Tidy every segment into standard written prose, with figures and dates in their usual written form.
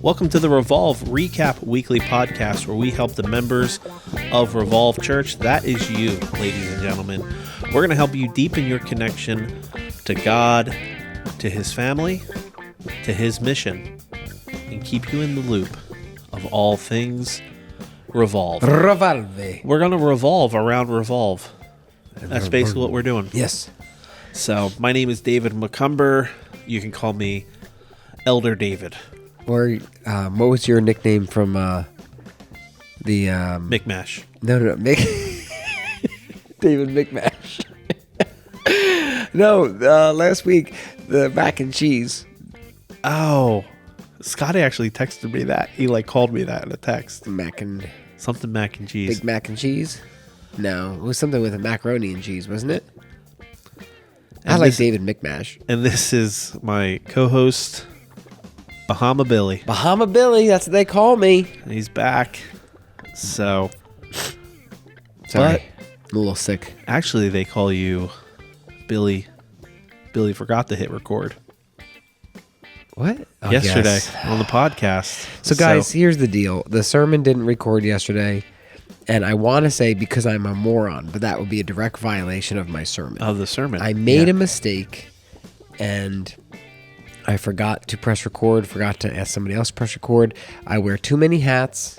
Welcome to the Revolve Recap Weekly Podcast, where we help the members of Revolve Church. That is you, ladies and gentlemen. We're going to help you deepen your connection to God, to His family, to His mission, and keep you in the loop of all things Revolve. Revolve. We're going to revolve around Revolve. That's basically what we're doing. Yes. So, my name is David McCumber. You can call me Elder David. Or what was your nickname from the McMash. No, David McMash. No, last week the mac and cheese. Oh, Scotty actually texted me that. He called me that in a text. Something mac and cheese. Big mac and cheese? No, it was something with a macaroni and cheese, wasn't it? I like David McMash. And this is my co-host, Bahama Billy. Bahama Billy, that's what they call me. He's back. So, sorry, I'm a little sick. Actually, they call you Billy. Billy forgot to hit record. What? Oh, yesterday yes. On the podcast. So guys, here's the deal. The sermon didn't record yesterday. And I want to say because I'm a moron, but that would be a direct violation of my sermon. Of the sermon. I made a mistake, and I forgot to press record, forgot to ask somebody else to press record. I wear too many hats.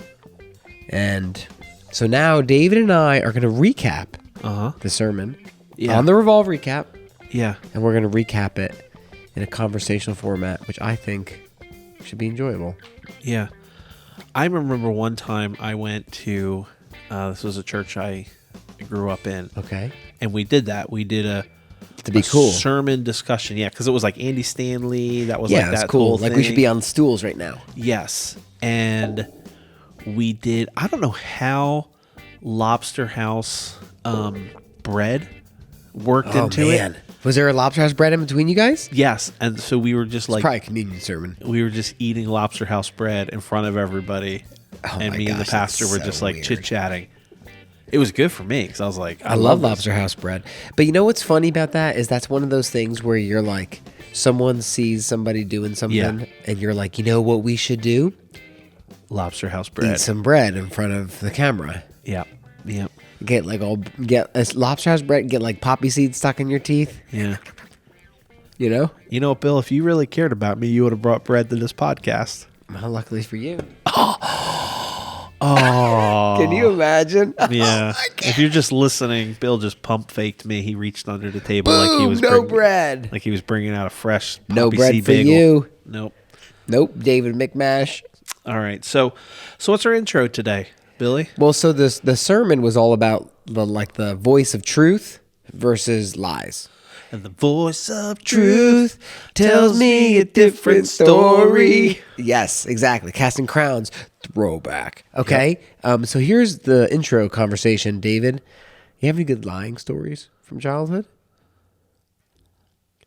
And so now David and I are going to recap the sermon on the Revolve Recap. Yeah. And we're going to recap it in a conversational format, which I think should be enjoyable. Yeah. I remember one time I went to... this was a church I grew up in. Okay. And we did that. We did a cool sermon discussion. Yeah, because it was like Andy Stanley. That was that's that cool. whole Like thing. we should be on stools right now. Yes. And we did, I don't know how Lobster House bread worked into it. Was there a Lobster House bread in between you guys? Yes. And so we were just It's probably a communion sermon. we were just eating Lobster House bread in front of everybody. And me and the pastor were just like chit-chatting. It was good for me because I was like, I love Lobster House bread. But you know what's funny about that is that's one of those things where you're like, someone sees somebody doing something and you're like, you know what we should do? Lobster House bread. Eat some bread in front of the camera. Yeah. Yeah. Get Lobster House bread, get like poppy seeds stuck in your teeth. Yeah. You know? You know, Bill, if you really cared about me, you would have brought bread to this podcast. Well, luckily for you. Oh. Can you imagine? Yeah. If you're just listening, Bill just pump faked me. He reached under the table like he was bread. Like he was bringing out a fresh poppy no bread seed for bagel. you. Nope. David McMash. All right. So what's our intro today, Billy? Well, so the sermon was all about the voice of truth versus lies. And the voice of truth tells me a different story. Yes, exactly. Casting Crowns, throwback. Okay, so here's the intro conversation. David, you have any good lying stories from childhood?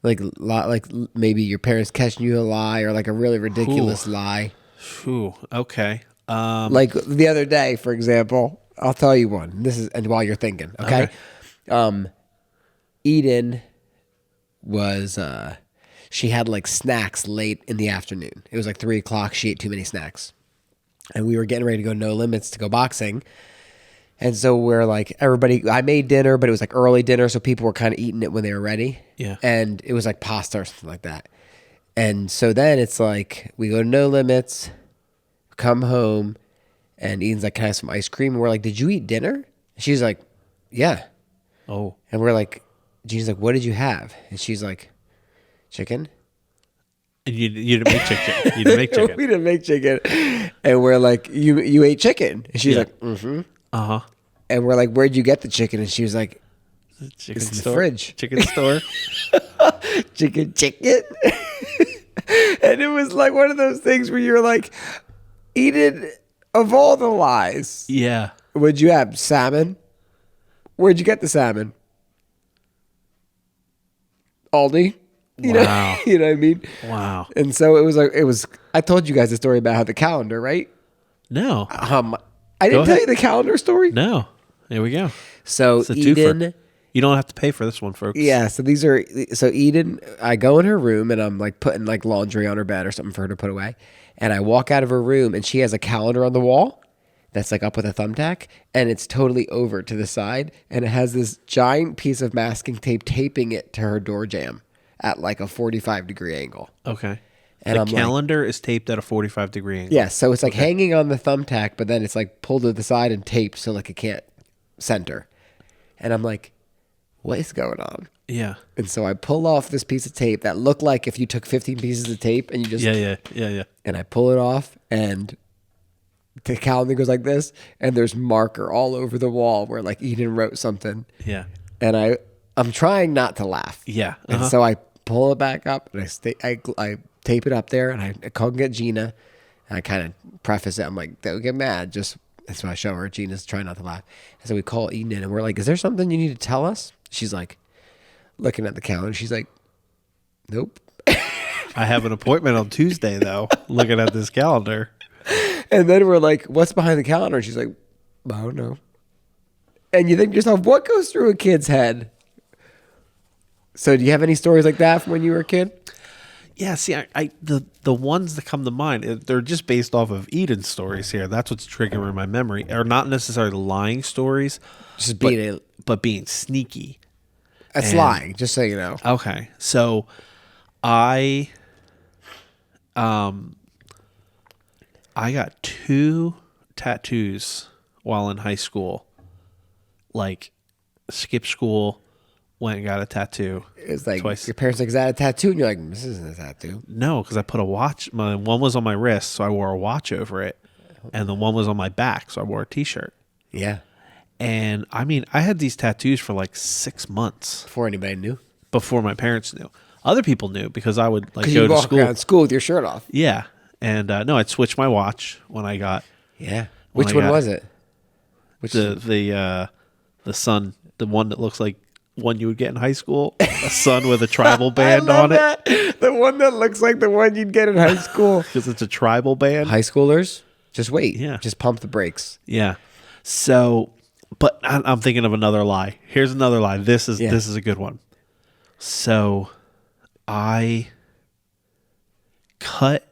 Like maybe your parents catching you a lie or like a really ridiculous lie. Ooh, okay. Like the other day, for example, I'll tell you one. And while you're thinking, okay. Eden was she had like snacks late in the afternoon. It was like 3:00. She ate too many snacks, and we were getting ready to go No Limits to go boxing. And so we're like, everybody, I made dinner, but it was like early dinner, so people were kind of eating it when they were ready. Yeah. And it was like pasta or something like that. And so then it's like we go to No Limits, come home, and Eden's like, "Can I have some ice cream?" And we're like, "Did you eat dinner?" And she's like, "Yeah." Oh. And we're like, Jean's like, "What did you have?" And she's like, "Chicken." And you didn't make chicken. You didn't make chicken. We didn't make chicken. And we're like, you ate chicken. And she's like, mm-hmm. Uh-huh. And we're like, "Where'd you get the chicken?" And she was like, Chicken "It's in store? the fridge." Chicken store. Chicken. And it was like one of those things where you're like, Eden, of all the lies. Yeah. What'd you have? Salmon? Where'd you get the salmon? Aldi. Wow. You know what I mean? Wow. And so it was I told you guys the story about how the calendar, right? No. I didn't tell you the calendar story. No. There we go. So It's a twofer. You don't have to pay for this one, folks. Yeah, so Eden, I go in her room and I'm like putting like laundry on her bed or something for her to put away. And I walk out of her room and she has a calendar on the wall that's like up with a thumbtack and it's totally over to the side and it has this giant piece of masking tape taping it to her door jamb at like a 45-degree angle. Okay. And the I'm calendar is taped at a 45-degree angle. Yeah, so it's like hanging on the thumbtack, but then it's like pulled to the side and taped so like it can't center. And I'm like, what is going on? Yeah. And so I pull off this piece of tape that looked like if you took 15 pieces of tape and you just... Yeah. And I pull it off and the calendar goes like this and there's marker all over the wall where like Eden wrote something. Yeah. And I'm trying not to laugh. Yeah. And so I pull it back up and I tape it up there and I call and get Gina. And I kind of preface it. I'm like, don't get mad. That's why I show her. Gina's trying not to laugh. And so we call Eden in and we're like, is there something you need to tell us? She's like, looking at the calendar. She's like, nope. I have an appointment on Tuesday, though, looking at this calendar. And then we're like, what's behind the calendar? And she's like, I don't know. And you think to yourself, what goes through a kid's head? So do you have any stories like that from when you were a kid? Yeah, see, the ones that come to mind, they're just based off of Eden's stories here. That's what's triggering my memory. Are not necessarily lying stories, Just but being sneaky. That's lying, just so you know. Okay, so I got 2 tattoos while in high school. Like, skipped school, went and got a tattoo. It's like twice. your parents like, is that a tattoo? And you're like, this isn't a tattoo. No, because I put a watch. One was on my wrist, so I wore a watch over it, and the one was on my back, so I wore a T-shirt. Yeah. And I mean, I had these tattoos for like 6 months Before anybody knew. before my parents knew. Other people knew because I would like Because go you to walk school. around school with your shirt off. Yeah, and no, I'd switch my watch when I got Yeah. When Which I one got was it? Which the sun, the one that looks like one you would get in high school, a sun with a tribal band on it, the one that looks like the one you'd get in high school. because it's a tribal band. High schoolers, just wait. Yeah. Just pump the brakes. Yeah. So, but I'm thinking of another lie. Here's another lie. This is a good one. So, I cut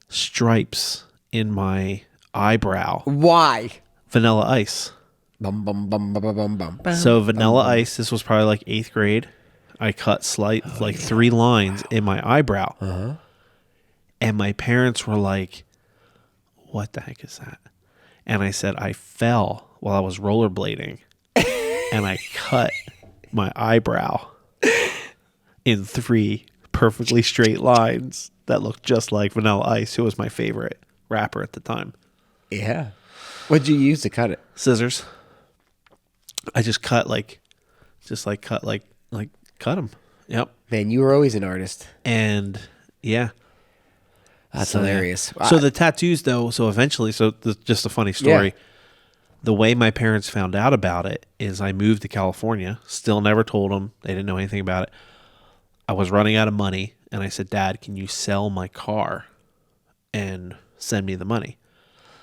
stripes in my eyebrow. Why? Vanilla Ice. Bum, bum, bum, bum, bum, bum, bum. So Vanilla Ice, this was probably like 8th grade. I cut 3 lines in my eyebrow. Uh-huh. And my parents were like, what the heck is that? And I said, I fell while I was rollerblading. And I cut my eyebrow in 3 perfectly straight lines that looked just like Vanilla Ice, who was my favorite rapper at the time. Yeah. What'd you use to cut it? Scissors. I just cut cut them. Yep. Man, you were always an artist. And yeah. That's hilarious. So the tattoos though, just a funny story. Yeah. The way my parents found out about it is I moved to California, still never told them. They didn't know anything about it. I was running out of money and I said, Dad, can you sell my car and send me the money?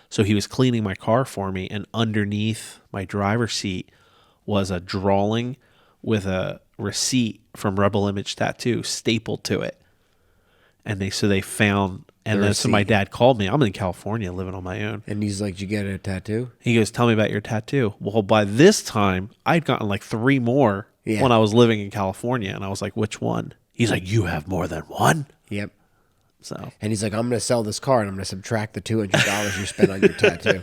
So he was cleaning my car for me, and underneath my driver's seat was a drawing with a receipt from Rebel Image Tattoo stapled to it. And they found, and then so my dad called me. I'm in California living on my own. And he's like, did you get a tattoo? He goes, tell me about your tattoo. Well, by this time, I'd gotten like 3 more when I was living in California. And I was like, which one? He's like, you have more than one? Yep. So, and he's like, I'm going to sell this car and I'm going to subtract the $200 you spent on your tattoo.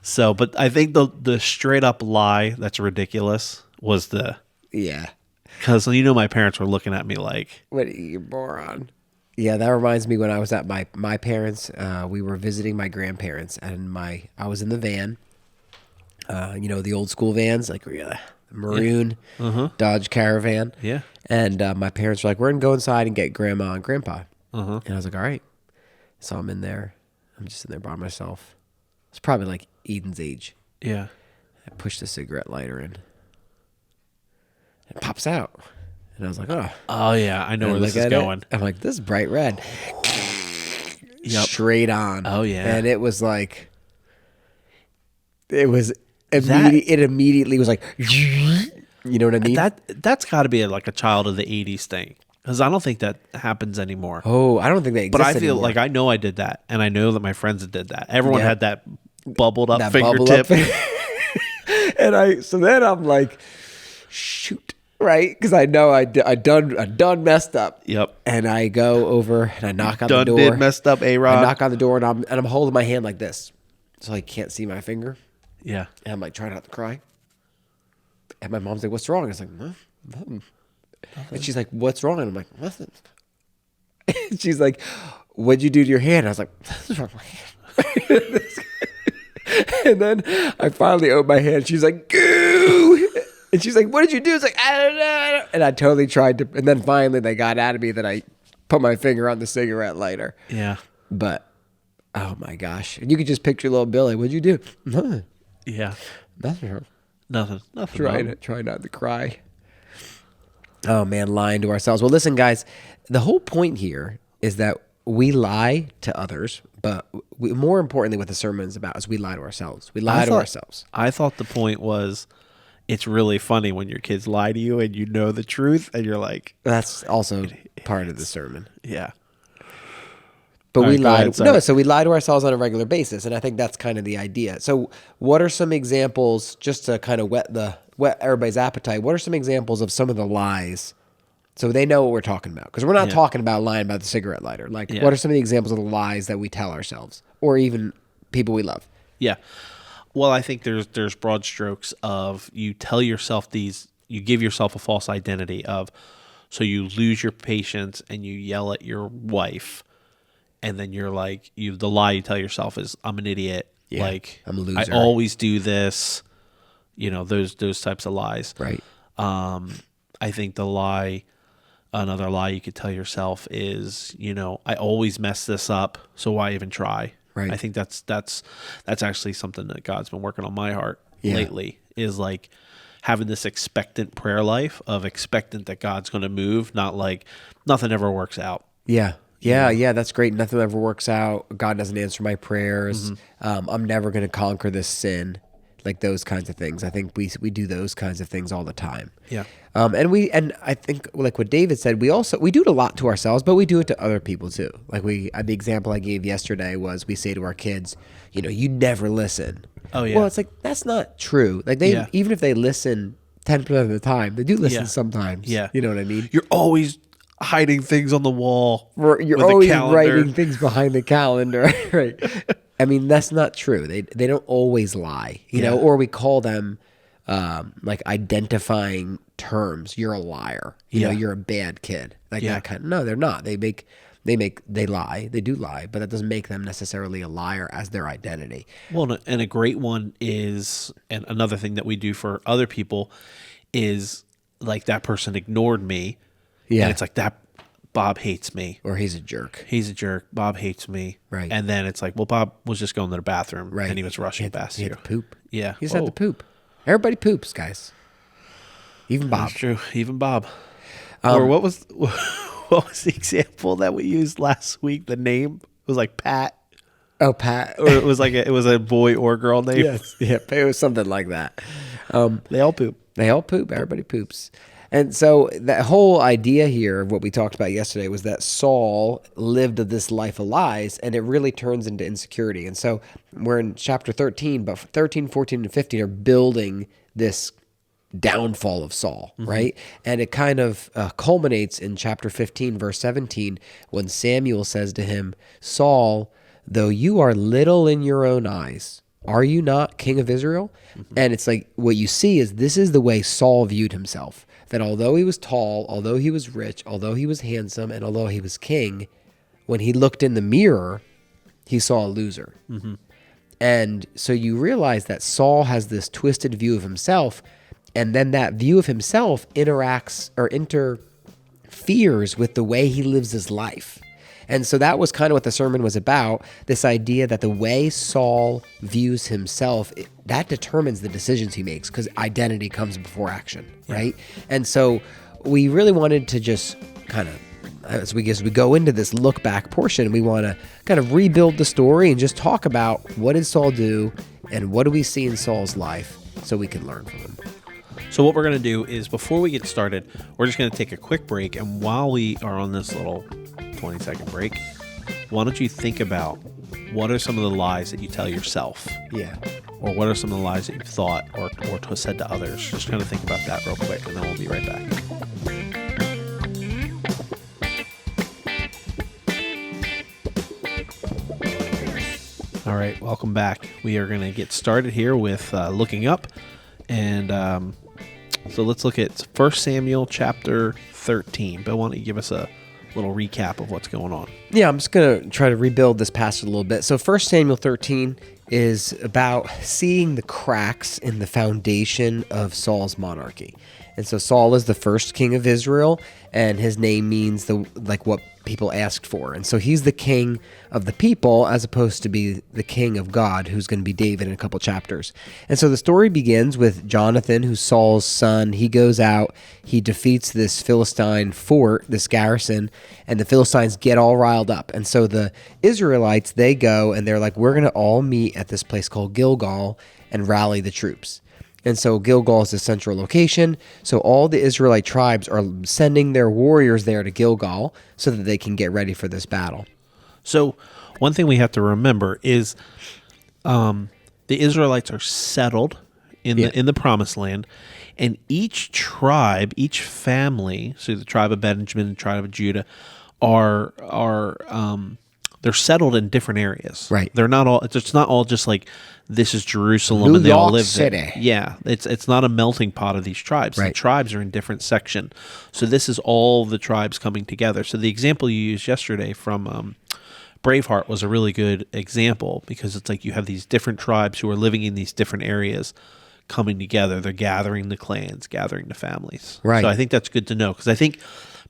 So, but I think the straight up lie that's ridiculous was because my parents were looking at me like, what are you, moron? Yeah, that reminds me when I was at my parents, we were visiting my grandparents, and I was in the van, the old school vans, like maroon Dodge Caravan. Yeah. And my parents were like, we're going to go inside and get grandma and grandpa. Uh-huh. And I was like, all right. So I'm in there. I'm just in there by myself. It's probably like Eden's age. Yeah. I pushed the cigarette lighter in. It pops out. And I was like, oh. Oh, yeah. I know where this is going. I'm like, this is bright red. Yep. Straight on. Oh, yeah. And it was like, it was it immediately was like, you know what I mean? That's got to be like a child of the 80s thing, because I don't think that happens anymore. Oh, I don't think they exist But I feel anymore. like I know I did that, and I know that my friends did that. Everyone Yeah. had that bubbled up That fingertip. bubble up. So then I'm like, shoot, right? Because I know I done messed up. Yep. And I go over and I knock on the Done door. did messed up, A-Rod. I knock on the door and I'm holding my hand like this, so I can't see my finger. Yeah. And I'm like trying not to cry. And my mom's like, "What's wrong?" I was like, "Nothing." And she's like, "What's wrong?" And I'm like, "Nothing." And she's like, "What'd you do to your hand?" I was like, "What's wrong with my hand?" And then I finally opened my hand. She's like, "Goo!" And she's like, "What did you do?" It's like, "I don't know." And I totally tried to. And then finally they got out of me that I put my finger on the cigarette lighter. Yeah. But oh my gosh, you could just picture little Billy. What'd you do? Nothing. Yeah. Nothing. Nothing. Try not to cry. Oh man, lying to ourselves. Well, listen, guys, the whole point here is that we lie to others, but more importantly, what the sermon is about is we lie to ourselves. We lie to ourselves. I thought the point was, it's really funny when your kids lie to you and you know the truth, and you're like, That's also part of the sermon. yeah. But All we right, go lie. ahead, sorry. No, so we lie to ourselves on a regular basis, and I think that's kind of the idea. So, what are some examples, just to kind of whet everybody's appetite? What are some examples of some of the lies, so they know what we're talking about? Because we're not talking about lying about the cigarette lighter. Like, what are some of the examples of the lies that we tell ourselves, or even people we love? Yeah. Well, I think there's broad strokes of, you tell yourself you give yourself a false identity of, so you lose your patience and you yell at your wife, and then you're like, the lie you tell yourself is, I'm an idiot. Yeah, like, I'm a loser. I always do this. Those types of lies. Right. I think another lie you could tell yourself is, I always mess this up, so why even try? Right. I think that's actually something that God's been working on my heart lately, is like having this expectant prayer life of expectant that God's going to move, not like nothing ever works out. Yeah. Yeah, that's great. Nothing ever works out. God doesn't answer my prayers. I'm never going to conquer this sin. Like those kinds of things. I think we do those kinds of things all the time. Yeah. And I think, like what David said, we do it a lot to ourselves, but we do it to other people too. Like the example I gave yesterday was, we say to our kids, you never listen. Oh yeah. Well, it's like, that's not true. Like even if they listen 10% of the time, they do listen sometimes. Yeah. You know what I mean? You're always hiding things on the wall. You're with always a calendar. writing things behind the calendar, right? I mean, that's not true. They don't always lie, you know. Or we call them like identifying terms. You're a liar. You know, you're a bad kid. Like that kind. No, they're not. They lie. They do lie, but that doesn't make them necessarily a liar as their identity. Well, and a great one is, and another thing that we do for other people is, like, that person ignored me. Yeah. And it's like, that Bob hates me. Or he's a jerk. He's a jerk. Bob hates me. Right. And then it's like, well, Bob was just going to the bathroom. Right. And he was rushing past you. He had to poop. Yeah. He just had to poop. Everybody poops, guys. Even Bob. That's true. Even Bob. Or what was the example that we used last week? The name was like Pat. Oh, Pat. Or it was a boy or girl name. Yes. Yeah. It was something like that. They all poop. They all poop. Everybody poops. And so that whole idea here of what we talked about yesterday was that Saul lived this life of lies, and it really turns into insecurity. And so we're in chapter 13, but 13, 14, and 15 are building this downfall of Saul, right? And it kind of culminates in chapter 15, verse 17, when Samuel says to him, Saul, though you are little in your own eyes, are you not king of Israel? And it's like, what you see is, this is the way Saul viewed himself. That although he was tall, although he was rich, although he was handsome, and although he was king, when he looked in the mirror, he saw a loser. And so you realize that Saul has this twisted view of himself, and then that view of himself interacts or interferes with the way he lives his life. And so that was kind of what the sermon was about, this idea that the way Saul views himself, that determines the decisions he makes, because identity comes before action, right? And so we really wanted to just kind of, as we go into this look back portion, we want to kind of rebuild the story and just talk about, what did Saul do and what do we see in Saul's life, so we can learn from them. So what we're going to do is, before we get started, we're just going to take a quick break. And while we are on this little 20-second break, why don't you think about what are some of the lies that you tell yourself? Yeah. Or what are some of the lies that you've thought or said to others? Just kind of think about that real quick, and then we'll be right back. All right, welcome back. We are going to get started here with looking up. And so let's look at 1 Samuel chapter 13. Bill, why don't you give us a little recap of what's going on? Yeah, I'm just going to try to rebuild this passage a little bit. So 1 Samuel 13 is about seeing the cracks in the foundation of Saul's monarchy. And so Saul is the first king of Israel, and his name means what people asked for. And so he's the king of the people as opposed to be the king of God, who's going to be David in a couple chapters. And so the story begins with Jonathan, who's Saul's son. He goes out, he defeats this Philistine fort, this garrison, and the Philistines get all riled up. And so the Israelites, they go and they're like, we're going to all meet at this place called Gilgal and rally the troops. And so Gilgal is the central location. So all the Israelite tribes are sending their warriors there to Gilgal so that they can get ready for this battle. So one thing we have to remember is the Israelites are settled in the Promised Land, and each tribe, each family, so the tribe of Benjamin, the tribe of Judah, are they're settled in different areas. Right. They're not all. It's not all just like this is Jerusalem and they all live there. Yeah. It's not a melting pot of these tribes. Right. The tribes are in different sections. So this is all the tribes coming together. So the example you used yesterday from Braveheart was a really good example, because it's like you have these different tribes who are living in these different areas coming together. They're gathering the clans, gathering the families. Right. So I think that's good to know, because I think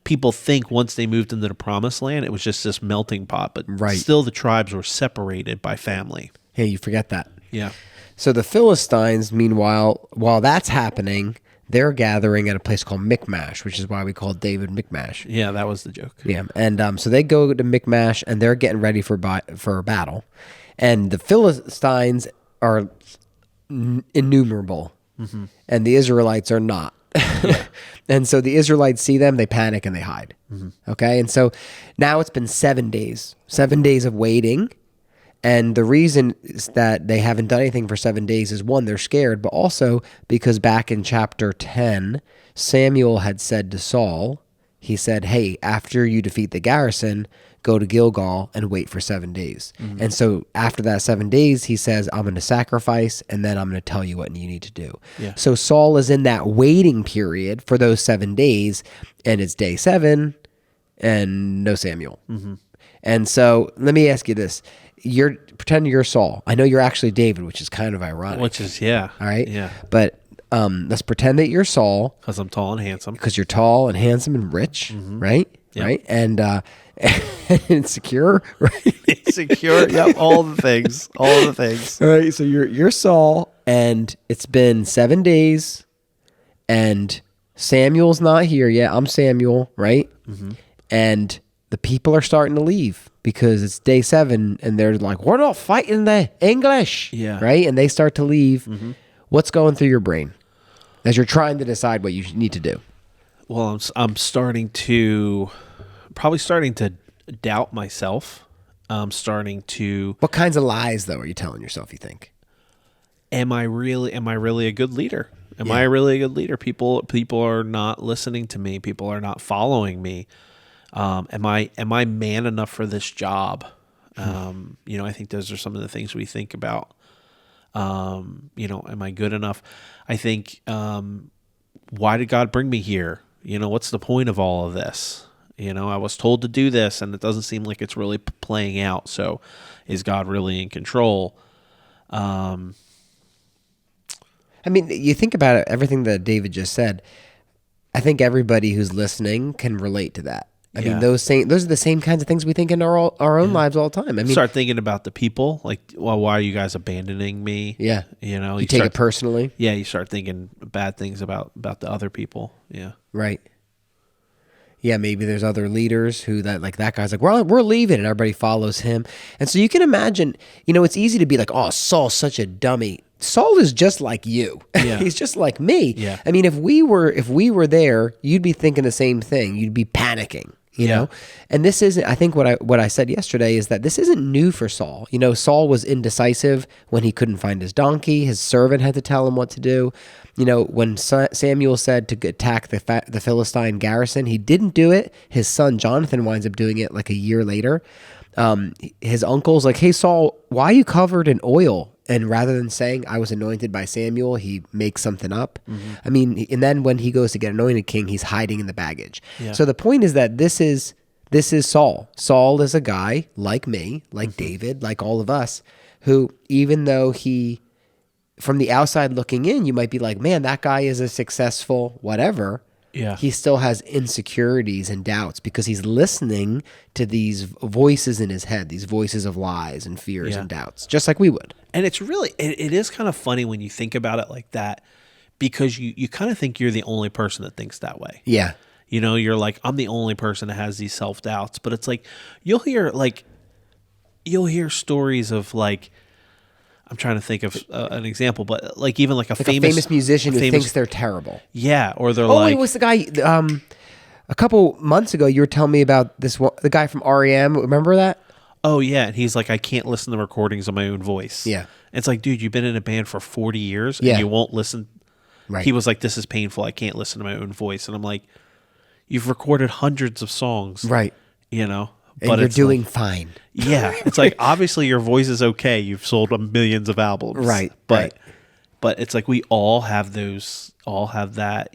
people think once they moved into the Promised Land, it was just this melting pot, but still the tribes were separated by family. Hey, you forget that. Yeah. So the Philistines, meanwhile, while that's happening, they're gathering at a place called Michmash, which is why we call David Michmash. Yeah, that was the joke. Yeah, and so they go to Michmash, and they're getting ready for a battle. And the Philistines are innumerable, and the Israelites are not. And so the Israelites see them, they panic, and they hide. Okay, and so now it's been 7 days of waiting. And the reason is that they haven't done anything for 7 days is, one, they're scared, but also because back in chapter 10, Samuel had said to Saul, he said, hey, after you defeat the garrison, go to Gilgal and wait for 7 days. And so after that 7 days, he says, I'm going to sacrifice, and then I'm going to tell you what you need to do. Yeah. So Saul is in that waiting period for those 7 days, and it's day 7 and no Samuel. And so let me ask you this. Pretend you're Saul. I know you're actually David, which is kind of ironic. Which is, yeah. All right? Yeah. But let's pretend that you're Saul. Because I'm tall and handsome. Because you're tall and handsome and rich, right? Yep. Right? And insecure, right? Insecure, yep, all the things. All the things. All right, so you're Saul, and it's been 7 days, and Samuel's not here yet. I'm Samuel, right? And the people are starting to leave because it's day 7, and they're like, we're not fighting the English. Yeah. Right? And they start to leave. What's going through your brain as you're trying to decide what you need to do? Well, I'm starting to doubt myself. I'm starting to. What kinds of lies, though, are you telling yourself, you think? Am I really a good leader? Am I really a good leader? People are not listening to me. People are not following me. Am I man enough for this job? I think those are some of the things we think about. Am I good enough? I think, why did God bring me here? What's the point of all of this? I was told to do this, and it doesn't seem like it's really playing out. So is God really in control? You think about it, everything that David just said, I think everybody who's listening can relate to that. Those are the same kinds of things we think in our own lives all the time. Start thinking about the people, like, well, why are you guys abandoning me? Yeah. You take it personally. Yeah, you start thinking bad things about the other people. Yeah. Right. Yeah, maybe there's other leaders who that guy's like, we're leaving, and everybody follows him. And so you can imagine, it's easy to be like, oh, Saul's such a dummy. Saul is just like you. Yeah. He's just like me. Yeah. I mean, if we were there, you'd be thinking the same thing. You'd be panicking, you know? And this isn't, I think what I said yesterday is that this isn't new for Saul. Saul was indecisive when he couldn't find his donkey. His servant had to tell him what to do. When Samuel said to attack the Philistine garrison, he didn't do it. His son Jonathan winds up doing it like a year later. His uncle's like, hey, Saul, why are you covered in oil? And rather than saying, I was anointed by Samuel, he makes something up. Mm-hmm. I mean, and then when he goes to get anointed king, he's hiding in the baggage. Yeah. So the point is that this is Saul. Saul is a guy like me, like mm-hmm. David, like all of us, who even though from the outside looking in, you might be like, man, that guy is a successful whatever. Yeah. He still has insecurities and doubts because he's listening to these voices in his head, these voices of lies and fears and doubts, just like we would. And it's really, it is kind of funny when you think about it like that, because you kind of think you're the only person that thinks that way. Yeah. You're like, I'm the only person that has these self-doubts. But it's like, you'll hear stories of like, I'm trying to think of an example, but like even like a famous musician who thinks they're terrible. Yeah, or they're like... Oh, it was the guy... a couple months ago, you were telling me about the guy from REM. Remember that? Oh, yeah. And he's like, I can't listen to recordings of my own voice. Yeah. And it's like, dude, you've been in a band for 40 years and you won't listen. Right. He was like, this is painful. I can't listen to my own voice. And I'm like, you've recorded hundreds of songs. Right. But you're doing fine. Yeah. It's like, obviously your voice is okay. You've sold millions of albums. Right. But it's like, we all have that,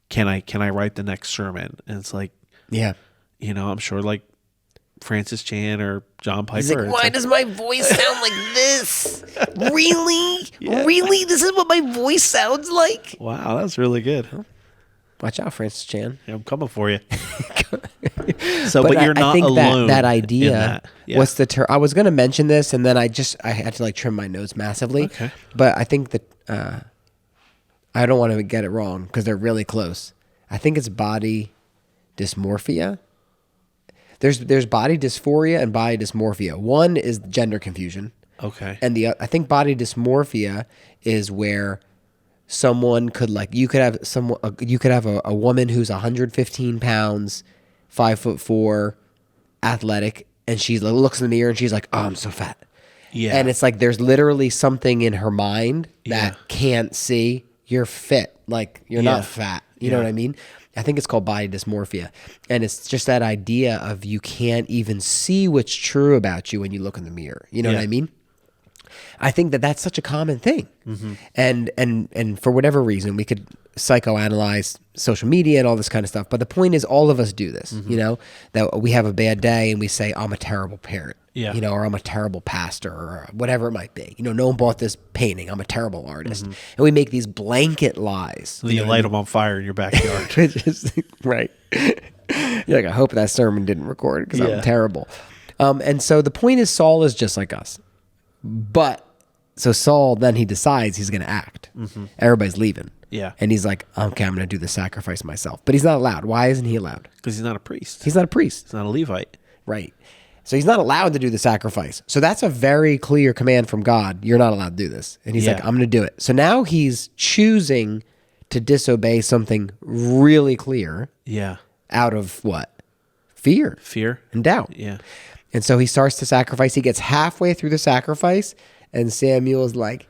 can I write the next sermon? And it's like, I'm sure like Francis Chan or John Piper. He's like, why does my voice sound like this? Really? Yeah. Really? This is what my voice sounds like? Wow. That's really good. Watch out, Francis Chan. Yeah, I'm coming for you. But you're not alone. That idea. What's the term? I was going to mention this, and then I had to like trim my notes massively. Okay. But I think that I don't want to get it wrong because they're really close. I think it's body dysmorphia. There's body dysphoria and body dysmorphia. One is gender confusion. Okay. And I think body dysmorphia is where someone could you could have a woman who's 115 pounds, 5'4", athletic, and she looks in the mirror and she's like, oh, I'm so fat. Yeah. And it's like there's literally something in her mind that can't see you're fit, like you're not fat. You know what I mean? I think it's called body dysmorphia. And it's just that idea of you can't even see what's true about you when you look in the mirror. You know what I mean? I think that that's such a common thing. Mm-hmm. And for whatever reason, we could psychoanalyze social media and all this kind of stuff. But the point is all of us do this, that we have a bad day and we say, I'm a terrible parent, or I'm a terrible pastor or whatever it might be. No one bought this painting. I'm a terrible artist. Mm-hmm. And we make these blanket lies. You light them on fire in your backyard. Right. You're like, I hope that sermon didn't record because I'm terrible. And so the point is Saul is just like us. But so Saul, then he decides he's going to act. Mm-hmm. Everybody's leaving. Yeah. And he's like, okay, I'm going to do the sacrifice myself. But he's not allowed. Why isn't he allowed? Because he's not a priest. He's not a priest. He's not a Levite. Right. So he's not allowed to do the sacrifice. So that's a very clear command from God. You're not allowed to do this. And he's like, I'm going to do it. So now he's choosing to disobey something really clear. Yeah. Out of what? Fear. Fear. And doubt. Yeah. And so he starts to sacrifice. He gets halfway through the sacrifice, and Samuel's like,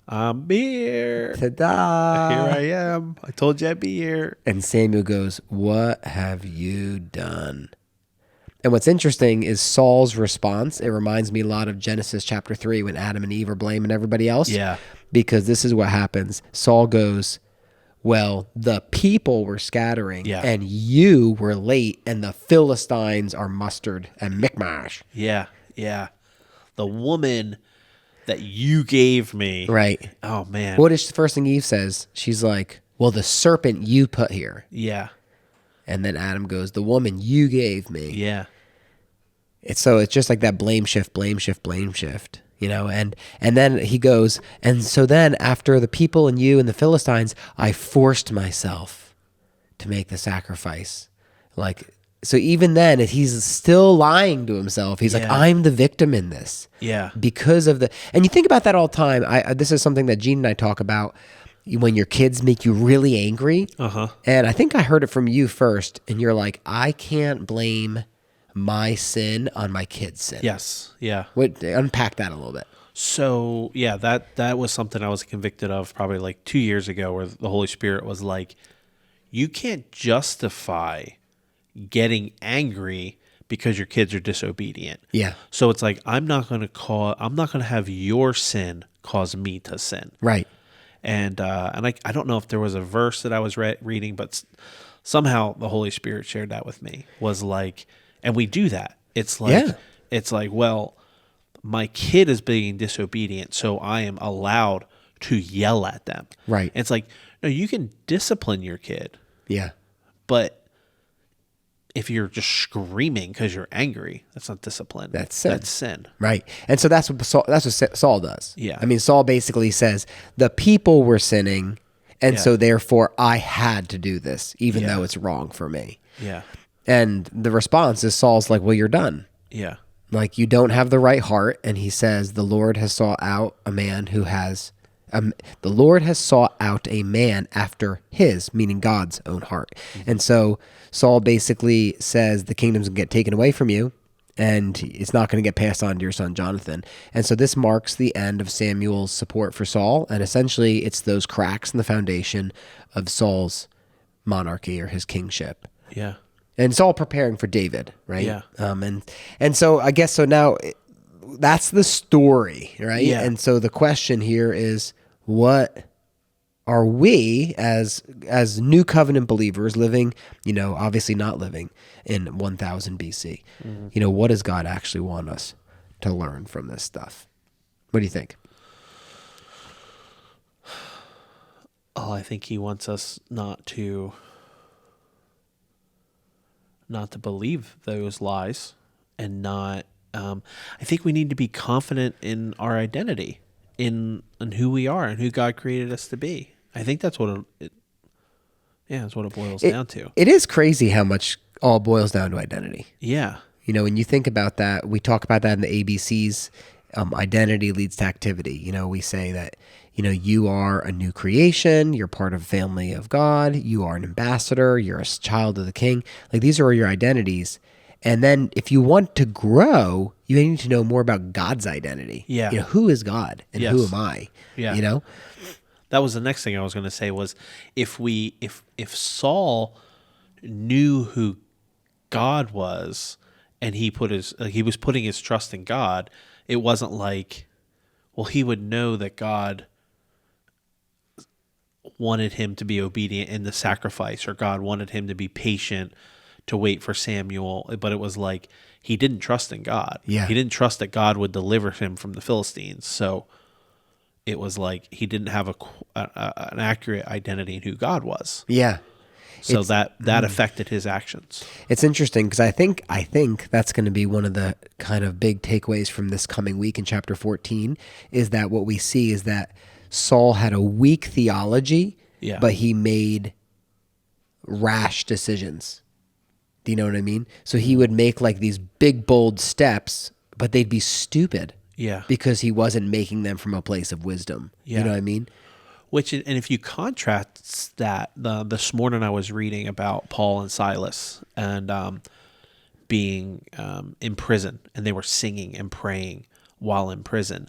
I'm here. Ta-da. Here I am. I told you I'd be here. And Samuel goes, what have you done? And what's interesting is Saul's response. It reminds me a lot of Genesis chapter 3 when Adam and Eve are blaming everybody else. Yeah. Because this is what happens. Saul goes, well, the people were scattering and you were late and the Philistines are mustered and Michmash. Yeah, yeah. The woman that you gave me. Right. Oh, man. What is the first thing Eve says? She's like, well, the serpent you put here. Yeah. And then Adam goes, the woman you gave me. Yeah. It's just like that blame shift, blame shift, blame shift. And then he goes, and so then after the people and you and the Philistines, I forced myself to make the sacrifice. Like, so even then, he's still lying to himself. He's like, I'm the victim in this. Yeah. Because of and you think about that all the time. This is something that Gene and I talk about when your kids make you really angry. And I think I heard it from you first, and you're like, I can't blame my sin on my kid's sin. Yes. Yeah. Unpack that a little bit. So yeah, that was something I was convicted of probably like 2 years ago, where the Holy Spirit was like, you can't justify getting angry because your kids are disobedient. Yeah. So it's like, I'm not going to have your sin cause me to sin. Right. And I don't know if there was a verse that I was reading, but somehow the Holy Spirit shared that with me, was like, and we do that. It's like, well, my kid is being disobedient, so I am allowed to yell at them. Right. And it's like, no, you can discipline your kid. Yeah. But if you're just screaming because you're angry, that's not discipline. That's sin. That's sin. Right. And so that's what Saul does. Yeah. I mean, Saul basically says the people were sinning, and so therefore I had to do this, even though it's wrong for me. Yeah. And the response is Saul's like, well, you're done. Yeah. Like, you don't have the right heart. And he says, the Lord has sought out a man after his, meaning God's own heart. Mm-hmm. And so Saul basically says the kingdom's going to get taken away from you, and it's not going to get passed on to your son Jonathan. And so this marks the end of Samuel's support for Saul. And essentially it's those cracks in the foundation of Saul's monarchy, or his kingship. Yeah. And it's all preparing for David, right? Yeah. And so I guess, so now that's the story, right? Yeah. And so the question here is, what are we as new covenant believers living, obviously not living in 1000 BC, what does God actually want us to learn from this stuff? What do you think? Oh, I think he wants us not to believe those lies, and not. I think we need to be confident in our identity, in who we are and who God created us to be. I think that's what that's what it boils down to. It is crazy how much all boils down to identity. Yeah. When you think about that, we talk about that in the ABCs. Identity leads to activity. We say that, you are a new creation. You're part of the family of God. You are an ambassador. You're a child of the King. Like, these are your identities. And then if you want to grow, you need to know more about God's identity. Yeah. Who is God and who am I? Yeah. That was the next thing I was going to say, was if Saul knew who God was, and he was putting his trust in God, it wasn't like, well, he would know that God wanted him to be obedient in the sacrifice, or God wanted him to be patient to wait for Samuel. But it was like, he didn't trust in God. Yeah. He didn't trust that God would deliver him from the Philistines. So it was like he didn't have an accurate identity in who God was. Yeah. So that affected his actions. It's interesting because I think that's going to be one of the kind of big takeaways from this coming week in chapter 14, is that what we see is that Saul had a weak theology, but he made rash decisions. Do you know what I mean? So he would make like these big, bold steps, but they'd be stupid. Yeah. Because he wasn't making them from a place of wisdom. Yeah. You know what I mean? And if you contrast that, this morning I was reading about Paul and Silas and being in prison, and they were singing and praying while in prison.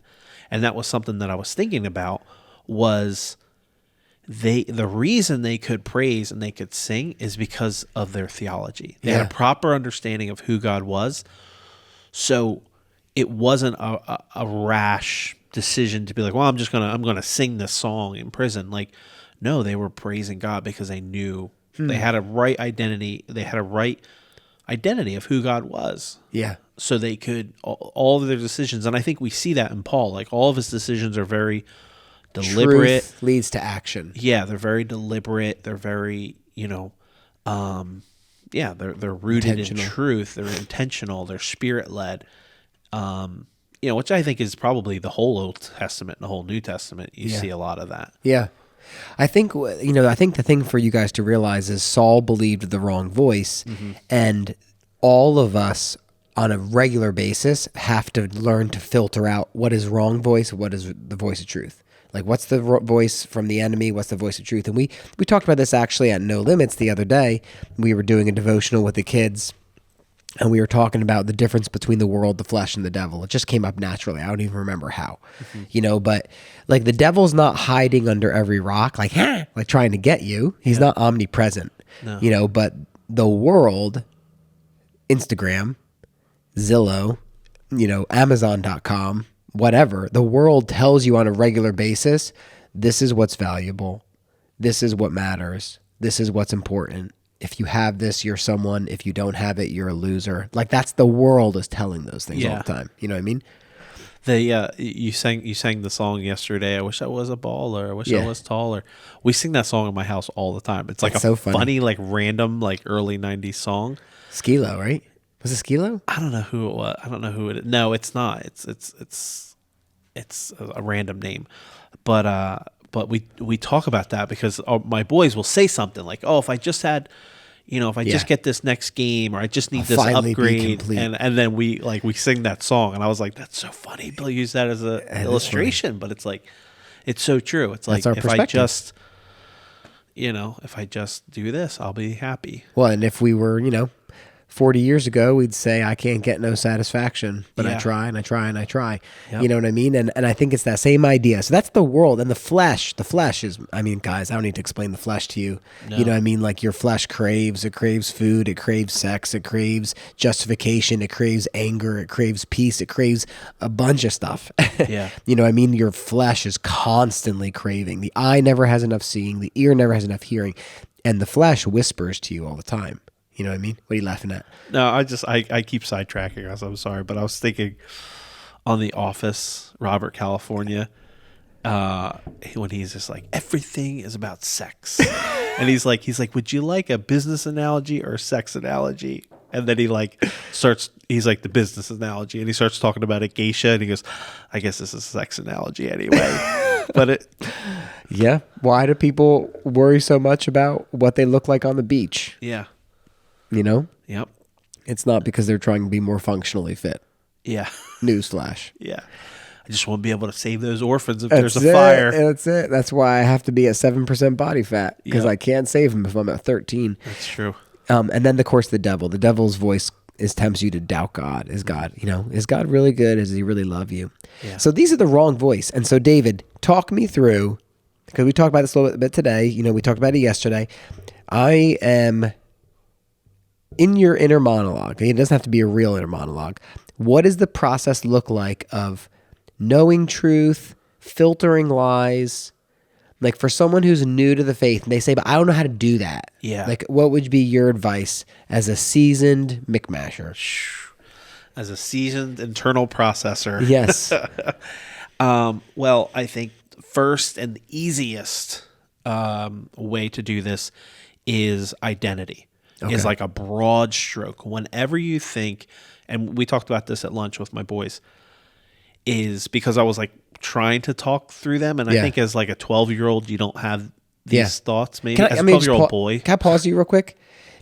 And that was something that I was thinking about, was the reason they could praise and they could sing is because of their theology. They had a proper understanding of who God was. So it wasn't a rash decision to be like, well, I'm going to sing this song in prison. Like, no, they were praising God because they knew they had a right identity. They had a right identity of who God was. Yeah. So they could, all of their decisions, and I think we see that in Paul, like all of his decisions are very deliberate. Truth leads to action. Yeah, they're very deliberate. They're very, they're rooted in truth. They're intentional. They're spirit-led. Which I think is probably the whole Old Testament and the whole New Testament. You see a lot of that. Yeah. I think I think the thing for you guys to realize is Saul believed the wrong voice, and all of us on a regular basis have to learn to filter out what is wrong voice, what is the voice of truth. Like, what's the voice from the enemy? What's the voice of truth? And we talked about this actually at No Limits the other day. We were doing a devotional with the kids, and we were talking about the difference between the world, the flesh, and the devil. It just came up naturally. I don't even remember how, but like the devil's not hiding under every rock, like trying to get you. He's not omnipresent, but the world, Instagram, Zillow, Amazon.com, whatever, the world tells you on a regular basis, this is what's valuable. This is what matters. This is what's important. If you have this, you're someone. If you don't have it, you're a loser. Like, that's the world is telling those things all the time. You know what I mean? You sang the song yesterday. I wish I was a baller. I wish I was taller. We sing that song in my house all the time. It's like that's so funny, like random, like early '90s song. Skilo, right? Was it Skilo? I don't know who it was. I don't know who it is. No, it's not. It's a random name, but we talk about that because my boys will say something like, "Oh, if I just had." If I just get this next game, or I just need this upgrade, and then we sing that song, and I was like, that's so funny. Bill used that as an illustration, but it's like, it's so true. It's like, if I just, if I just do this, I'll be happy. Well, and if we were, 40 years ago, we'd say, I can't get no satisfaction, but I try and I try and I try. Yep. You know what I mean? And I think it's that same idea. So that's the world. And the flesh is, guys, I don't need to explain the flesh to you. No. You know what I mean? Like, your flesh craves food, it craves sex, it craves justification, it craves anger, it craves peace, it craves a bunch of stuff. Yeah. You know what I mean? Your flesh is constantly craving. The eye never has enough seeing, the ear never has enough hearing, and the flesh whispers to you all the time. You know what I mean? What are you laughing at? No, I keep sidetracking us. I'm sorry, but I was thinking on The Office, Robert California, when he's just like, everything is about sex. And he's like, would you like a business analogy or a sex analogy? And then he's like, the business analogy. And he starts talking about a geisha, and he goes, I guess this is a sex analogy anyway. Yeah. Why do people worry so much about what they look like on the beach? Yeah. Yep. It's not because they're trying to be more functionally fit. Yeah. Newsflash. Yeah. I just want to be able to save those orphans if there's a fire. That's it. That's why I have to be at 7% body fat, because I can't save them if I'm at 13. That's true. And then, of course, the devil. The devil's voice tempts you to doubt God. Is God really good? Does he really love you? Yeah. So these are the wrong voice. And so, David, talk me through, because we talked about this a little bit today. We talked about it yesterday. I am in your inner monologue. It doesn't have to be a real inner monologue. What does the process look like of knowing truth, filtering lies? Like, for someone who's new to the faith and they say, but I don't know how to do that. Yeah. Like, what would be your advice as a seasoned McMasher? As a seasoned internal processor. Yes. Well, I think first and easiest way to do this is identity. Okay. Is like a broad stroke. Whenever you think, and we talked about this at lunch with my boys, is because I was like trying to talk through them, and I think as like a 12-year-old, you don't have these thoughts. Maybe as a 12-year-old boy. Can I pause you real quick?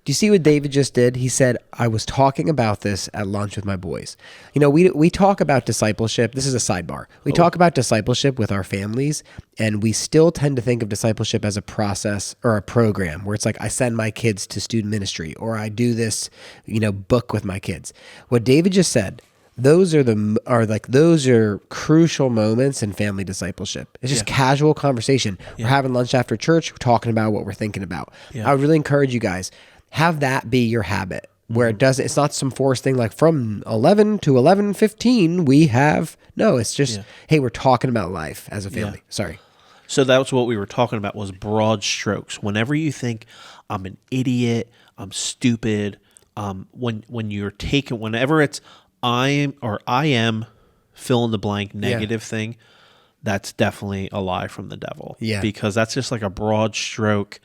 Do you see what David just did? He said, I was talking about this at lunch with my boys. We talk about discipleship. This is a sidebar. We talk about discipleship with our families, and we still tend to think of discipleship as a process or a program where it's like, I send my kids to student ministry, or I do this, book with my kids. What David just said, those are crucial moments in family discipleship. It's just casual conversation. We're having lunch after church. We're talking about what we're thinking about. I would really encourage you guys, have that be your habit, where it's not some forced thing like from 11 to 11:15 it's just, hey, we're talking about life as a family. Yeah. Sorry. So that's what we were talking about, was broad strokes. Whenever you think I'm an idiot, I'm stupid, whenever it's I am fill in the blank negative thing, that's definitely a lie from the devil. Yeah. Because that's just like a broad stroke.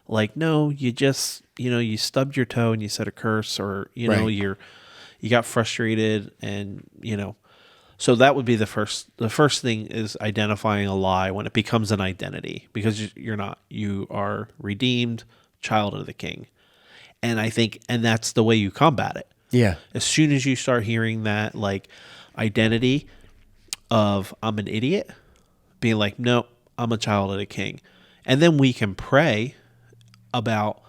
Like, no, you just, you stubbed your toe and you said a curse, or, you got frustrated and, So that would be the first thing is identifying a lie when it becomes an identity, because you're not. You are redeemed, child of the King. And I think, and that's the way you combat it. Yeah. As soon as you start hearing that like identity of I'm an idiot, being like, no, I'm a child of the King. And then we can pray about,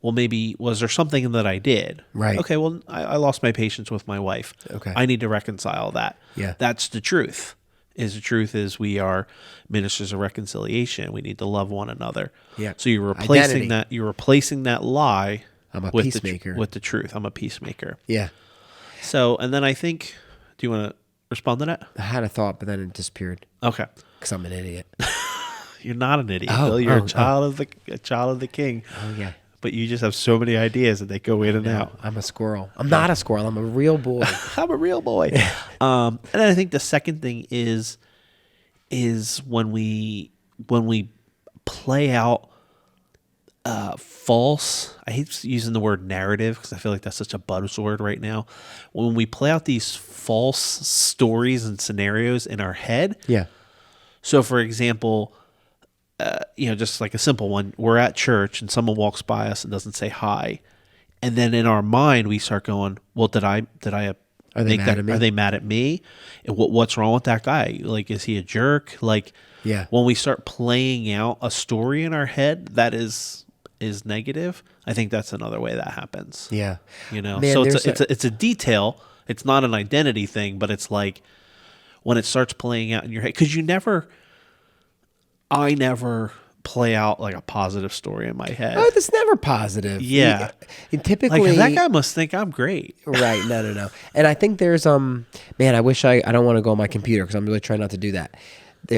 well, maybe was there something that I did? Right. Okay, well, I lost my patience with my wife. Okay. I need to reconcile that. Yeah. That's the truth. The truth is we are ministers of reconciliation. We need to love one another. Yeah. So you're replacing Identity. that. You're replacing that lie. I'm a with peacemaker. with the truth. I'm a peacemaker. Yeah. So, and then I think, do you want to respond to that? I had a thought, but then it disappeared Okay. because I'm an idiot. You're not an idiot, Oh, Bill. You're oh, a child of the King. Oh, yeah. But you just have so many ideas that they go in and out. I'm a squirrel. I'm not a squirrel. I'm a real boy. I'm a real boy. And then I think the second thing is when we play out false. I hate using the word narrative because I feel like that's such a buzzword right now. When we play out these false stories and scenarios in our head. Yeah. So, for example, just like a simple one, we're at church and someone walks by us and doesn't say hi, and then in our mind we start going, "Well, did I Are they mad at me? Are they mad at me? And what's wrong with that guy? Like, is he a jerk?" Like, Yeah. when we start playing out a story in our head that is negative, I think that's another way that happens. Yeah. Man, So it's a detail. It's not an identity thing, but it's like when it starts playing out in your head, because I never play out like a positive story in my head. Oh, that's never positive. Yeah. Typically, Like, that guy must think I'm great. Right. No. And I think there's man, I wish I don't want to go on my computer because I'm really trying not to do that.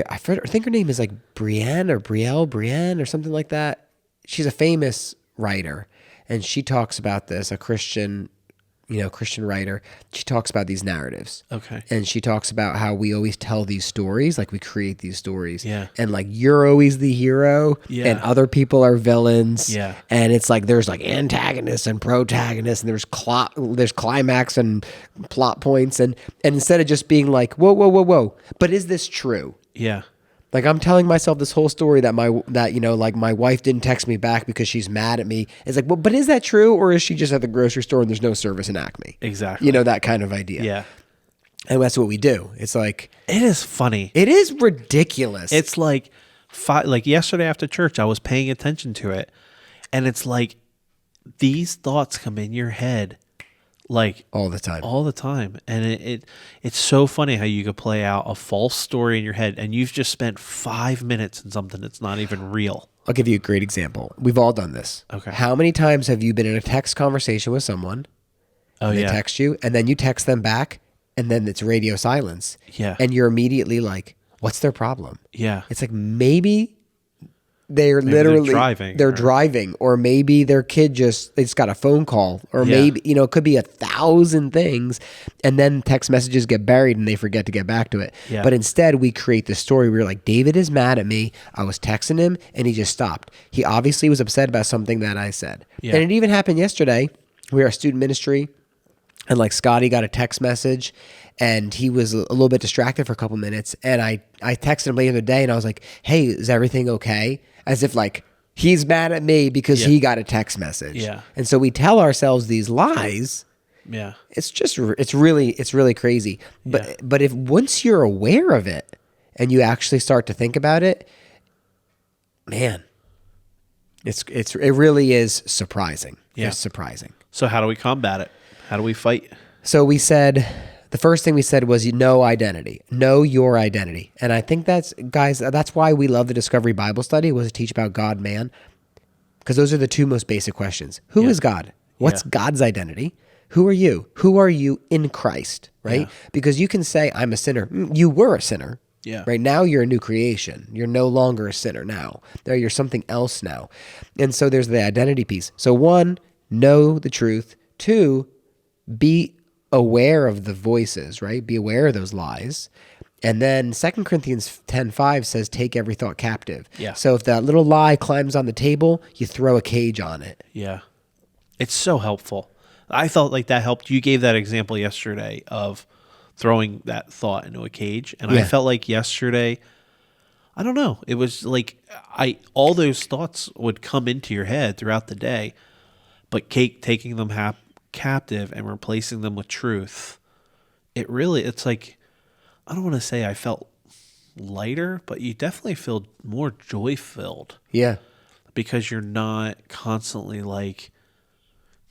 I think her name is like Brienne or something like that. She's a famous writer, and she talks about this, a Christian writer. She talks about these narratives. Okay. And she talks about how we always tell these stories, like we create these stories. Yeah. And like you're always the hero, Yeah. and other people are villains. Yeah. And it's like there's like antagonists and protagonists, and there's climax and plot points, and instead of just being like, whoa, but is this true? Yeah. Like I'm telling myself this whole story that my wife didn't text me back because she's mad at me. It's like, well, but is that true, or is she just at the grocery store and there's no service in Acme? Exactly. That kind of idea. Yeah. And that's what we do. It's like It is funny. it is ridiculous. It's like yesterday after church, I was paying attention to it, and it's like these thoughts come in your head like all the time. And it's so funny how you could play out a false story in your head, and you've just spent 5 minutes in something that's not even real. I'll give you a great example. We've all done this. Okay. How many times have you been in a text conversation with someone? Oh, They yeah. text you, and then you text them back, and then it's radio silence. Yeah. And you're immediately like, what's their problem? Yeah. It's like maybe they're driving, driving, or maybe their kid they just got a phone call, or Yeah. maybe, it could be 1,000 things. And then text messages get buried and they forget to get back to it. Yeah. But instead we create this story where you're like, David is mad at me. I was texting him and he just stopped. He obviously was upset about something that I said. Yeah. And it even happened yesterday. We were at student ministry, and like Scotty got a text message and he was a little bit distracted for a couple minutes. And I texted him later in the day and I was like, hey, is everything okay? As if like he's mad at me because he got a text message. Yeah. And so we tell ourselves these lies. Yeah. It's really crazy. But if once you're aware of it and you actually start to think about it, man, it really is surprising. Yeah. It's surprising. So how do we combat it? How do we fight? So we said, the first thing we said was know identity. Know your identity. And I think that's why we love the Discovery Bible Study, was to teach about God, man. Because those are the two most basic questions. Who is God? What's God's identity? Who are you? Who are you in Christ, right? Yeah. Because you can say, I'm a sinner. You were a sinner. Yeah. Right now you're a new creation. You're no longer a sinner now. You're something else now. And so there's the identity piece. So 1, know the truth. 2, be aware of the voices, right? Be aware of those lies. And then 2 Corinthians 10:5 says, take every thought captive. Yeah. So if that little lie climbs on the table, you throw a cage on it. Yeah. It's so helpful. I felt like that helped. You gave that example yesterday of throwing that thought into a cage. And I felt like yesterday, I don't know, it was like all those thoughts would come into your head throughout the day, but taking them captive and replacing them with truth, it's like, I don't want to say I felt lighter, but you definitely feel more joy filled. Yeah. Because you're not constantly like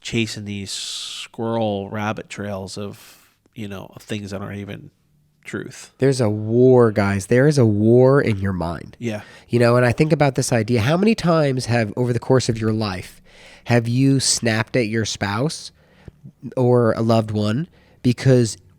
chasing these squirrel rabbit trails of things that aren't even truth. There's a war, guys. There is a war in your mind. Yeah. And I think about this idea. How many times over the course of your life, have you snapped at your spouse or a loved one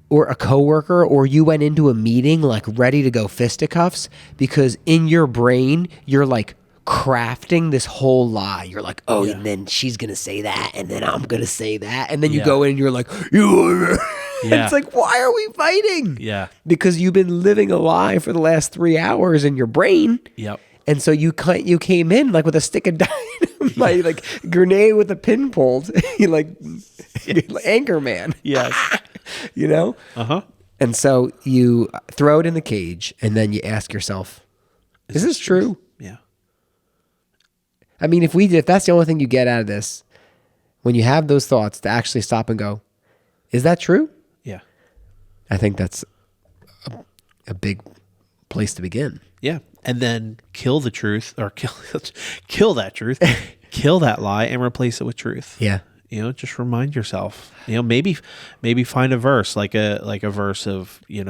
or a coworker, or you went into a meeting like ready to go fisticuffs because in your brain, you're like crafting this whole lie. You're like, and then she's going to say that, and then I'm going to say that. And then you go in and you're like, it's like, why are we fighting? Yeah. Because you've been living a lie for the last 3 hours in your brain. Yep. And so you came in like with a stick of dynamite, like grenade with a pin pulled, like Anchorman. Yes. Uh-huh. And so you throw it in the cage, and then you ask yourself, is this true? Yeah. I mean, if that's the only thing you get out of this, when you have those thoughts, to actually stop and go, is that true? Yeah. I think that's a big place to begin. Yeah. And then kill the truth, or kill that truth, kill that lie, and replace it with truth. Yeah. Just remind yourself. Maybe find a verse like a verse of if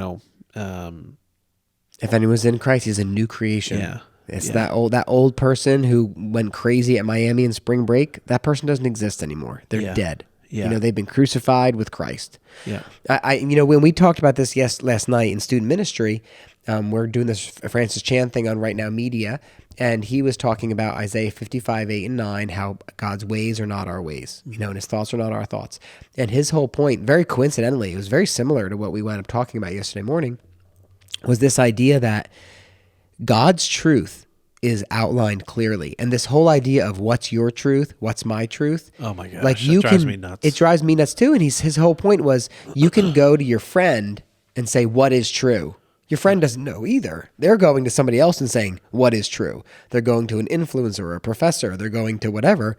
anyone's in Christ, he's a new creation. Yeah. It's that old person who went crazy at Miami in spring break. That person doesn't exist anymore. They're dead. Yeah. They've been crucified with Christ. Yeah. When we talked about this last night in student ministry, we're doing this Francis Chan thing on Right Now Media, and he was talking about Isaiah 55, 8 and 9, how God's ways are not our ways, and his thoughts are not our thoughts. And his whole point, very coincidentally, it was very similar to what we wound up talking about yesterday morning, was this idea that God's truth is outlined clearly. And this whole idea of what's your truth, what's my truth. Oh my gosh, like that drives me nuts. It drives me nuts too. And his whole point was you can go to your friend and say, what is true? Your friend doesn't know either. They're going to somebody else and saying, what is true? They're going to an influencer or a professor. They're going to whatever.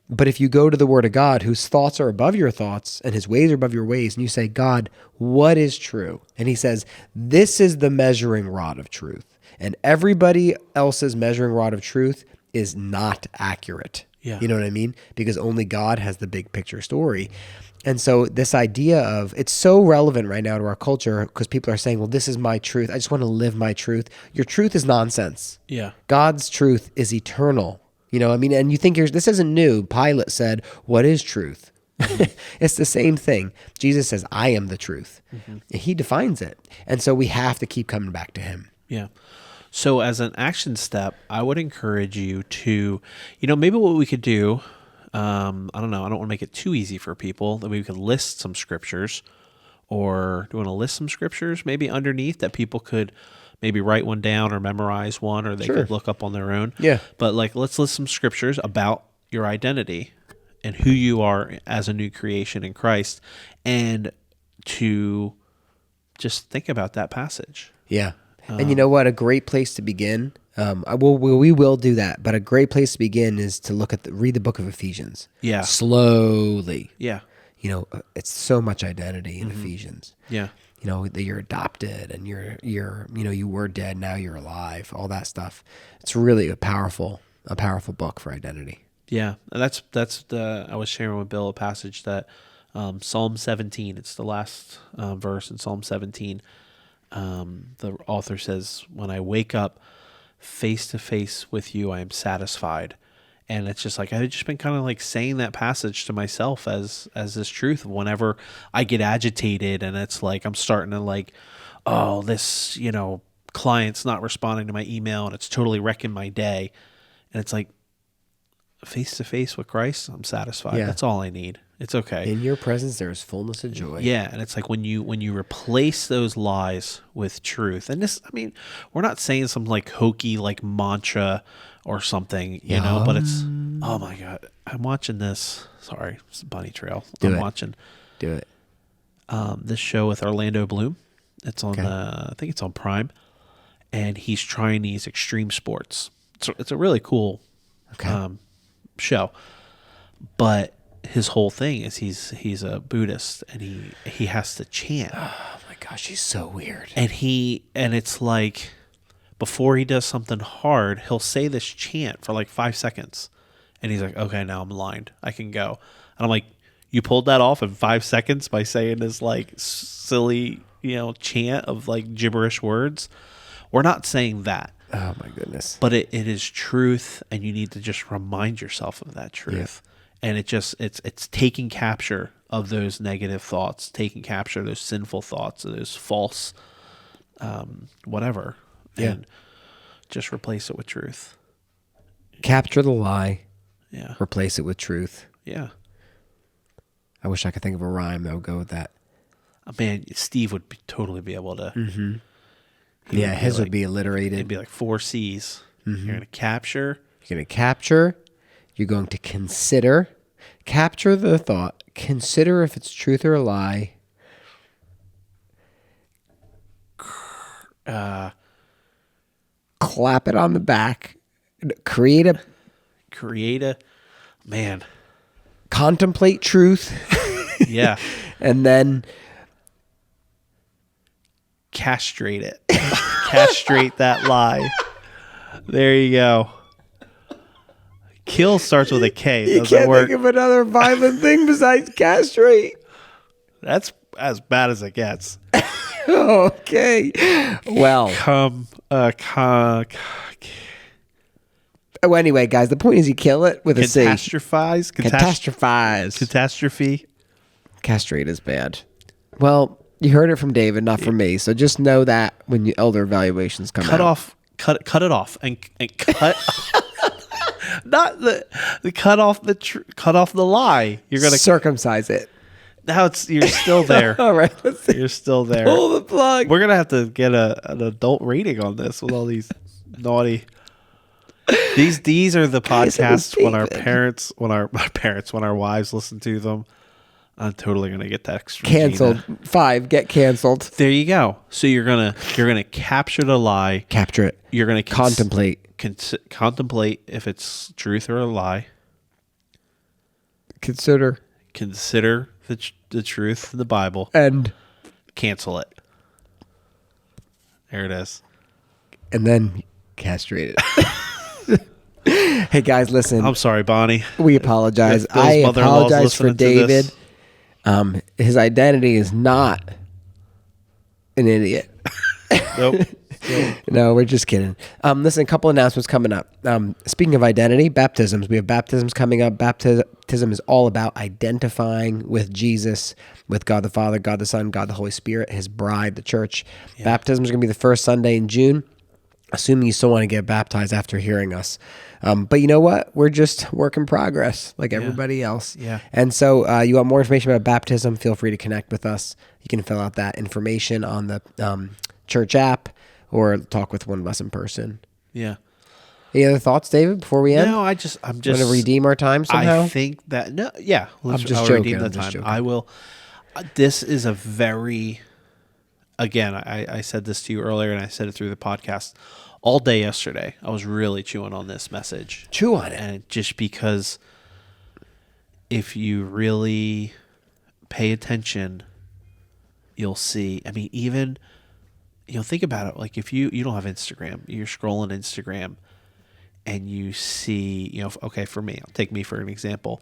But if you go to the Word of God, whose thoughts are above your thoughts and his ways are above your ways, and you say, God, what is true? And he says, this is the measuring rod of truth. And everybody else's measuring rod of truth is not accurate. Yeah. You know what I mean? Because only God has the big picture story. And so this idea of, it's so relevant right now to our culture because people are saying, well, this is my truth. I just want to live my truth. Your truth is nonsense. Yeah. God's truth is eternal. And you think this isn't new. Pilate said, what is truth? It's the same thing. Jesus says, I am the truth. Mm-hmm. He defines it. And so we have to keep coming back to him. Yeah. So as an action step, I would encourage you to, maybe what we could do, I don't know, I don't want to make it too easy for people, that we could list some scriptures, or do you want to list some scriptures maybe underneath that people could maybe write one down or memorize one, or they could look up on their own. Yeah. But let's list some scriptures about your identity and who you are as a new creation in Christ, and to just think about that passage. Yeah. And you know what? A great place to begin, we will do that, but a great place to begin is to read the book of Ephesians. Yeah. Slowly. Yeah. It's so much identity in Ephesians. Yeah. That you're adopted and you were dead, now you're alive, all that stuff. It's really a powerful book for identity. Yeah. And I was sharing with Bill a passage that Psalm 17, it's the last verse in Psalm 17. The author says, when I wake up face to face with you, I am satisfied. And it's just like, I've just been kind of like saying that passage to myself as this truth whenever I get agitated, and it's like, I'm starting to like, oh, this, client's not responding to my email and it's totally wrecking my day. And it's like, face to face with Christ, I'm satisfied. Yeah. That's all I need. It's okay. In your presence, there is fullness of joy. Yeah, and it's like when you replace those lies with truth, and this, we're not saying some like hokey like mantra or something, but it's, oh my God, I'm watching this. Sorry, it's a bunny trail. Do it. Watching. Do it. this show with Orlando Bloom. It's on I think it's on Prime, and he's trying these extreme sports. It's a really cool show, but his whole thing is he's a Buddhist, and he has to chant. Oh my gosh, he's so weird. And it's like before he does something hard, he'll say this chant for like 5 seconds, and he's like, "Okay, now I'm aligned. I can go." And I'm like, "You pulled that off in 5 seconds by saying this like silly, chant of like gibberish words?" We're not saying that. Oh my goodness. But it is truth, and you need to just remind yourself of that truth. Yeah. And it's taking capture of those negative thoughts, taking capture of those sinful thoughts, of those false whatever. Yeah. And just replace it with truth. Capture the lie. Yeah. Replace it with truth. Yeah. I wish I could think of a rhyme that would go with that. Man, Steve would totally be able to. Mm-hmm. Yeah, his would be alliterated. It'd be like 4 C's. Mm-hmm. You're going to capture. You're going to capture. You're going to consider. Capture the thought. Consider if it's truth or a lie. Clap it on the back. Create a man. Contemplate truth. Yeah. And then castrate it. Castrate that lie. There you go. Kill starts with a K. You can't think of another violent thing besides castrate. That's as bad as it gets. Okay. Well. Oh, anyway, guys, the point is you kill it with a C. Catastrophize. Catastrophe. Castrate is bad. Well, you heard it from David, not from me. So just know that when your elder evaluations come out. Cut it off and cut. Not cut off the lie. You're gonna circumcise it. Now you're still there. All right, you're still there. Pull the plug. We're gonna have to get an adult rating on this with all these naughty. These are the podcasts when our wives listen to them. I'm totally gonna get text from canceled. Gina. 5 get canceled. There you go. So you're gonna capture the lie. Capture it. You're gonna contemplate. Contemplate if it's truth or a lie. Consider the truth of the Bible and cancel it. There it is. And then castrate it. Hey guys, listen. I'm sorry, Bonnie. We apologize. I apologize for David. His identity is not an idiot. Nope. No, we're just kidding. Listen, a couple announcements coming up. Speaking of identity, baptisms. We have baptisms coming up. Baptism is all about identifying with Jesus, with God the Father, God the Son, God the Holy Spirit, his bride, the church. Yeah. Baptism is going to be the first Sunday in June, assuming you still want to get baptized after hearing us. But you know what? We're just work in progress like everybody else. Yeah. And so you want more information about baptism, feel free to connect with us. You can fill out that information on the church app or talk with one of us in person. Yeah. Any other thoughts, David, before we end? No, I'm just want to redeem our time somehow? I think that, no, yeah. I'm just joking. Redeem the time. I will. This is a very, again, I said this to you earlier and I said it through the podcast. All day yesterday, I was really chewing on this message. Chew on it. And just because if you really pay attention, you'll see. I mean, even, think about it. Like if you don't have Instagram, you're scrolling Instagram and you see, okay, for me, I'll take me for an example.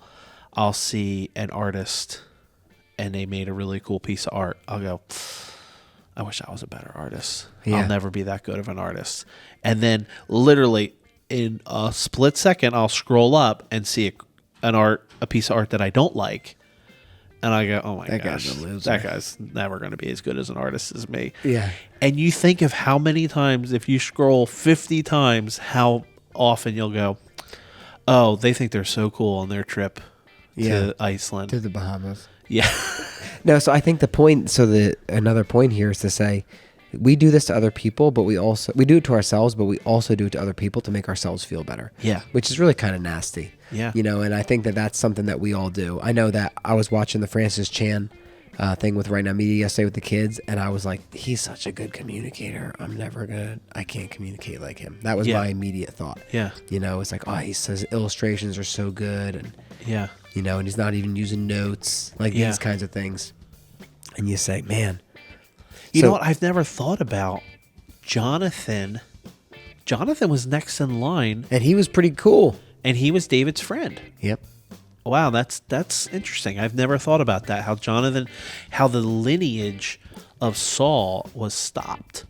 I'll see an artist and they made a really cool piece of art. I'll go, I wish I was a better artist. Yeah. I'll never be that good of an artist. And then literally in a split second, I'll scroll up and see a piece of art that I don't like. And I go, oh my gosh, that guy's never going to be as good as an artist as me. Yeah. And you think of how many times, if you scroll 50 times, how often you'll go, oh, they think they're so cool on their trip to Iceland. To the Bahamas. Yeah. No, so I think another point here is to say, we do this to other people, but we do it to ourselves, but we also do it to other people to make ourselves feel better. Yeah. Which is really kind of nasty. Yeah. And I think that that's something that we all do. I know that I was watching the Francis Chan thing with Right Now Media yesterday with the kids, and I was like, he's such a good communicator. I can't communicate like him. That was my immediate thought. Yeah. You know, it's like, oh, he says illustrations are so good, and Yeah. you know, and he's not even using notes, like these kinds of things. And you say, man. You know what? I've never thought about Jonathan. Jonathan was next in line. And he was pretty cool. And he was David's friend. Yep. Wow, that's interesting. I've never thought about that. How the lineage of Saul was stopped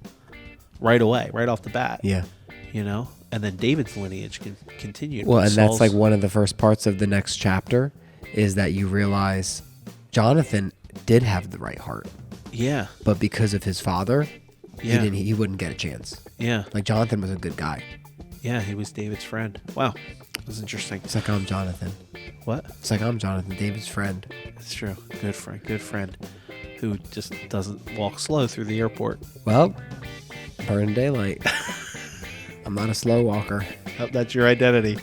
right away, right off the bat. Yeah. You know? And then David's lineage continued. Well, and that's like one of the first parts of the next chapter is that you realize Jonathan did have the right heart. Yeah. But because of his father, he wouldn't get a chance. Yeah. Like Jonathan was a good guy. Yeah, he was David's friend. Wow. That's interesting. It's like I'm Jonathan. What? It's like I'm Jonathan, David's friend. That's true. Good friend who just doesn't walk slow through the airport. Well, burn daylight. I'm not a slow walker. Oh, that's your identity.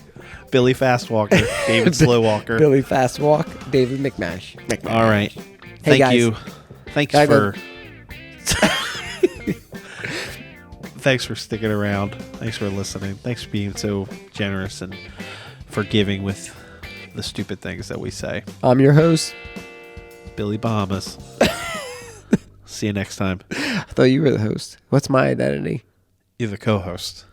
Billy Fast Walker, David Slow Walker. Billy Fast Walk, David McMash. All right. Hey, Thank guys. you. Thanks for sticking around. Thanks for listening. Thanks for being so generous and forgiving with the stupid things that we say. I'm your host, Billy Bahamas. See you next time. I thought you were the host. What's my identity? You're the co-host.